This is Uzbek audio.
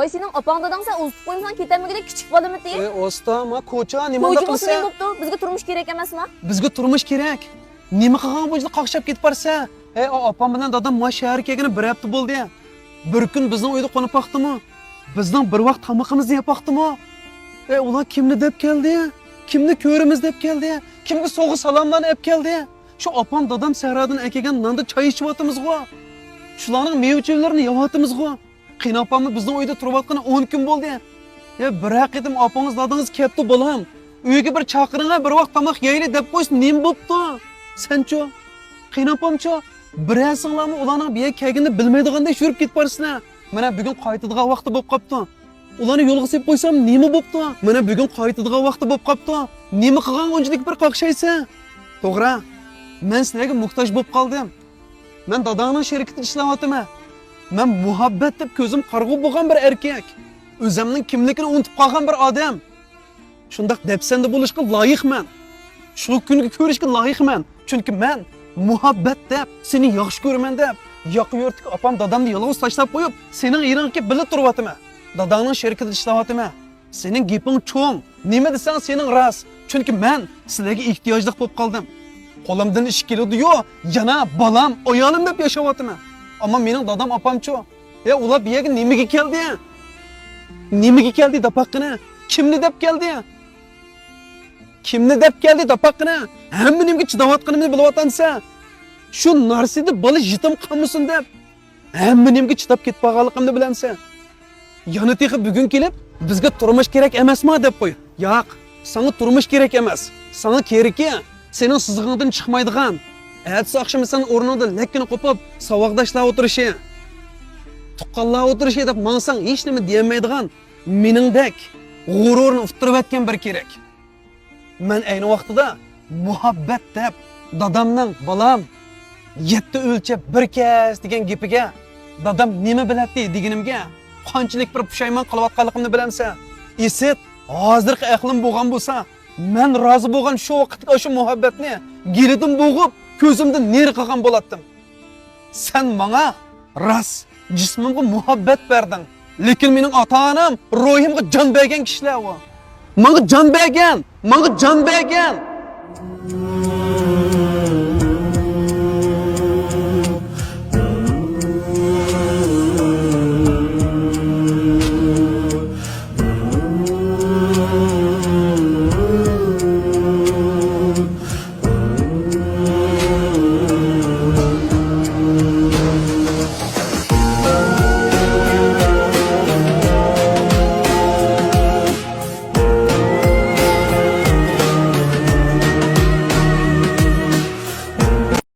Voy sening opang dadang sen o'zib qo'yimsan ketamagidek kichik bolamni deydi. Ostama ko'cha nima Qo'ychi qilsa? bo'lsa bizga turmush kerak emasmi? Bizga turmush kerak. Nima qilgan bo'jda qaqshab ketib barsa? Opam bilan dadam ma shahar kelgani bir hafta bo'ldi. Bir kun bizning uyda qo'nib paqdimi? Bizning bir vaqt tamoqimizni yapaqdimi? Ular kimni deb keldi? Kimni ko'rimiz deb keldi? Kimga so'g'i salomlarni olib keldi? Shu opam dadam sahradan akagan nonda choy ichyapmiz-ku. Shularning mevchilarini yeyapmiz-ku. Qiyin opamni bizning uyda turayotgani 10 kun bo'ldi. Bir haqiqatim opangiz dadangiz ketdi bolam. Uyga bir chaqiringlar, bir vaqt tamoq yeyli deb qo'ysin, nima bo'pti? Sencho, qiyin opamcho, birasinglarmi ularning bu yerga kelganini bilmaydigandek yurib ketib borsizlar. Mana bugun qaytadigan vaqti bo'lib qopti. Ularni yo'lga sepib qo'ysam nima bo'pti? Mana bugun qaytadigan vaqti bo'lib qopti. Nima qilgan unchalik bir qoqshaysa? To'g'ri. Men sizlarga muhtoj bo'lib qoldim. Men dadamning sherikida ishlayapman. Men muhabbat deb ko'zim qarg'u bo'lgan bir erkak. O'zimning kimligini unutib qolgan bir odam. Shundaq depsanda bo'lishga loyiqman. Shu kunga ko'rishga loyiqman. Chunki men muhabbat deb, seni yaxshi ko'raman deb, yoq-yo'rtik opam dadamni yolg'iz tashlab qo'yib, sening yeringga bilib turyapman. Dadangning sherikida ishlayapman. Sening gaping cho'ng. Nima desang sening rost. Chunki men sizlarga ehtiyojli bo'lib qoldim. Qo'limdan ish keladi-yu, yana balam, oyolim deb yashayapman. Ammo mening dadam opamcho, ular bu yerga nimaga keldi? Nimaga keldi dapaqqina? Kimni deb keldi? Kimni deb keldi dapaqqina? Hamma nimga chidayotganimni bilyapsan. Shu narsida bola yetim qolmasin deb hamma nimga chidab ketib qolganligimni bilamsan. Yana texi bugun kelib, bizga turmush kerak emasmi deb qo'y. Yo'q, sana turmush kerak emas. Sana keraki, sening sizig'ingdan chiqmaydigan. Ertasi oqshom sen o'rningda lekkini qo'pib, savoqdashlar o'tirishi, tuqqanlar o'tirishi deb mansang hech nima demaydigan, meningdek g'ururni uftirib etgan bir kerak. Men ayni vaqtida muhabbat deb dadamning balam 7 o'lchab bir kes degan gapiga dadam nima biladi deganimga qanchalik bir pushaymon qilayotganligimni bilamsan. Esit, hozirgi aqlim bo'lgan bo'lsa, men rozi bo'lgan shu vaqtda shu muhabbatni gelidim bo'g'ib ko'zimdan neri qilgan bo'latdim. Sen menga ras jismimga muhabbat berding. Lekin mening ota-onam ruhimga jon bergan kishilar u. Menga jon bergan, menga jon bergan.